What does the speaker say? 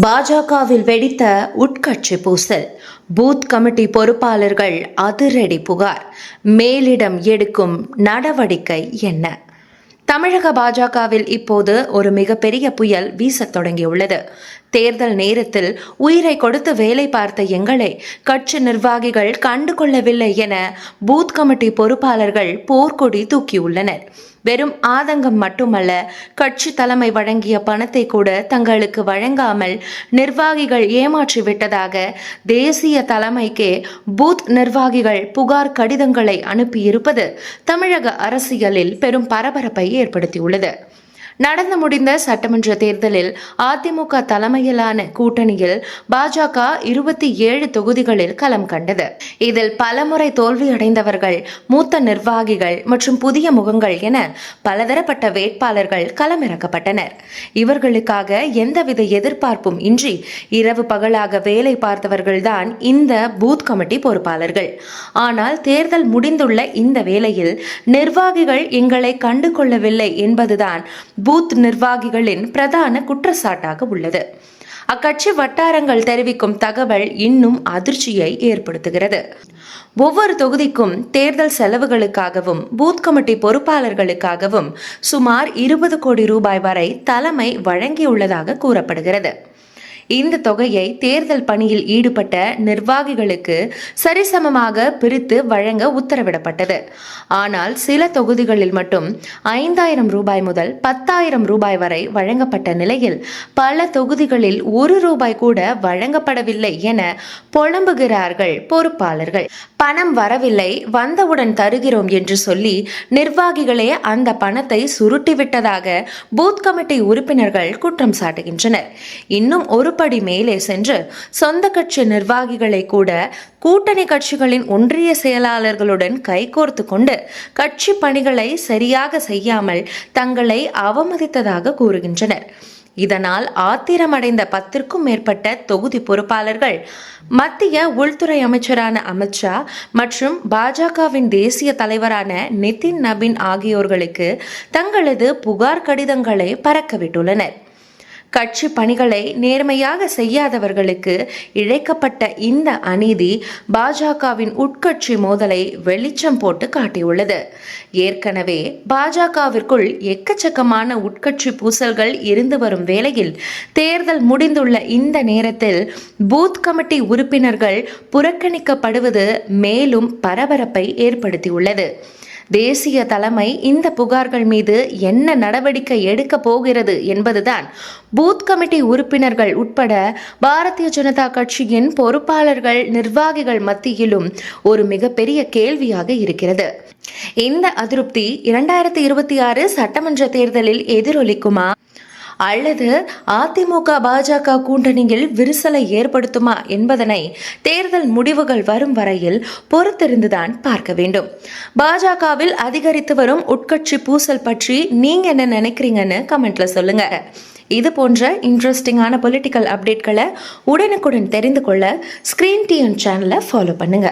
பாஜகவில் வெடித்த உட்கட்சி பூசல். பூத் கமிட்டி பொறுப்பாளர்கள் அதிரடி புகார். மேலிடம் எடுக்கும் நடவடிக்கை என்ன? தமிழக பாஜகவில் இப்போது ஒரு மிகப்பெரிய புயல் வீசத் தொடங்கியுள்ளது. தேர்தல் நேரத்தில் உயிரை கொடுத்து வேலை பார்த்த எங்களை கட்சி நிர்வாகிகள் கண்டுகொள்ளவில்லை என பூத் கமிட்டி பொறுப்பாளர்கள் போர்க்கொடி தூக்கியுள்ளனர். வெறும் ஆதங்கம் மட்டுமல்ல, கட்சி தலைமை வழங்கிய பணத்தை கூட தங்களுக்கு வழங்காமல் நிர்வாகிகள் ஏமாற்றிவிட்டதாக தேசிய தலைமைக்கே பூத் நிர்வாகிகள் புகார் கடிதங்களை அனுப்பியிருப்பது தமிழக அரசியலில் பெரும் பரபரப்பை ஏற்படுத்தியுள்ளது. நடந்து முடிந்த சட்டமன்ற தேர்தலில் அதிமுக தலைமையிலான கூட்டணியில் பாஜக 27 தொகுதிகளில் களம் கண்டது. இதில் பலமுறை தோல்வியடைந்தவர்கள், மூத்த நிர்வாகிகள் மற்றும் புதிய முகங்கள் என பலதரப்பட்ட வேட்பாளர்கள் களமிறக்கப்பட்டனர். இவர்களுக்காக எந்தவித எதிர்பார்ப்பும் இன்றி இரவு பகலாக வேலை பார்த்தவர்கள்தான் இந்த பூத் கமிட்டி பொறுப்பாளர்கள். ஆனால் தேர்தல் முடிந்துள்ள இந்த வேளையில் நிர்வாகிகள் எங்களை கண்டுகொள்ளவில்லை என்பதுதான் பூத் நிர்வாகிகளின் பிரதான குற்றச்சாட்டாக உள்ளது. அக்கட்சி வட்டாரங்கள் தெரிவிக்கும் தகவல் இன்னும் அதிர்ச்சியை ஏற்படுத்துகிறது. ஒவ்வொரு தொகுதிக்கும் தேர்தல் செலவுகளுக்காகவும் பூத் கமிட்டி பொறுப்பாளர்களுக்காகவும் சுமார் 20 கோடி ரூபாய் வரை தலைமை வழங்கியுள்ளதாக கூறப்படுகிறது. இந்த தொகையை தேர்தல் பணியில் ஈடுபட்ட நிர்வாகிகளுக்கு சரிசமமாக பிரித்து வழங்க உத்தரவிடப்பட்டது. ஆனால் சில தொகுதிகளில் மட்டும் 5,000 ரூபாய் முதல் 10,000 ரூபாய் வரை வழங்கப்பட்ட நிலையில் பல தொகுதிகளில் 1 ரூபாய் கூட வழங்கப்படவில்லை என புலம்புகிறார்கள் பொறுப்பாளர்கள். பணம் வரவில்லை, வந்தவுடன் தருகிறோம் என்று சொல்லி நிர்வாகிகளே அந்த பணத்தை சுருட்டிவிட்டதாக பூத் கமிட்டி உறுப்பினர்கள் குற்றம் சாட்டுகின்றனர். இன்னும் ஒரு படி மேலே சென்று சொந்த கட்சி நிர்வாகிகளை கூட கூட்டணி கட்சிகளின் ஒன்றிய செயலாளர்களுடன் கைகோர்த்து கொண்டு கட்சி பணிகளை சரியாக செய்யாமல் தங்களை அவமதித்ததாக கூறுகின்றனர். இதனால் ஆத்திரமடைந்த 10க்கும் மேற்பட்ட தொகுதி பொறுப்பாளர்கள் மத்திய உள்துறை அமைச்சரான அமித்ஷா மற்றும் பாஜகவின் தேசிய தலைவரான நிதின் நபீன் ஆகியோர்களுக்கு தங்களது புகார் கடிதங்களை பறக்கவிட்டுள்ளனர். கட்சி பணிகளை நேர்மையாக செய்யாதவர்களுக்கு இழைக்கப்பட்ட இந்த அநீதி பாஜகவின் உட்கட்சி மோதலை வெளிச்சம் போட்டு காட்டியுள்ளது. ஏற்கனவே பாஜகவிற்குள் எக்கச்சக்கமான உட்கட்சி பூசல்கள் இருந்து வரும் வேளையில் தேர்தல் முடிந்துள்ள இந்த நேரத்தில் பூத் கமிட்டி உறுப்பினர்கள் புறக்கணிக்கப்படுவது மேலும் பரபரப்பை ஏற்படுத்தியுள்ளது. தேசிய தலைமை இந்த புகார்கள் மீது என்ன நடவடிக்கை எடுக்க போகிறது என்பதுதான் பூத் கமிட்டி உறுப்பினர்கள் உட்பட பாரதிய ஜனதா கட்சியின் பொறுப்பாளர்கள், நிர்வாகிகள் மத்தியிலும் ஒரு மிகப்பெரிய கேள்வியாக இருக்கிறது. இந்த அதிருப்தி 2026 சட்டமன்ற தேர்தலில் எதிரொலிக்குமா அல்லது அதிமுக பாஜக கூட்டணியில் விரிசலை ஏற்படுத்துமா என்பதனை தேர்தல் முடிவுகள் வரும் வரையில் பொறுத்திருந்துதான் பார்க்க வேண்டும். பாஜகவில் அதிகரித்து வரும் உட்கட்சி பூசல் பற்றி நீங்க என்ன நினைக்கிறீங்கன்னு கமெண்ட்ல சொல்லுங்க. இது போன்ற இன்ட்ரெஸ்டிங்கான பொலிட்டிக்கல் அப்டேட்களை உடனுக்குடன் தெரிந்து கொள்ள ஸ்கிரீன் டிஎன் சேனலை ஃபாலோ பண்ணுங்க.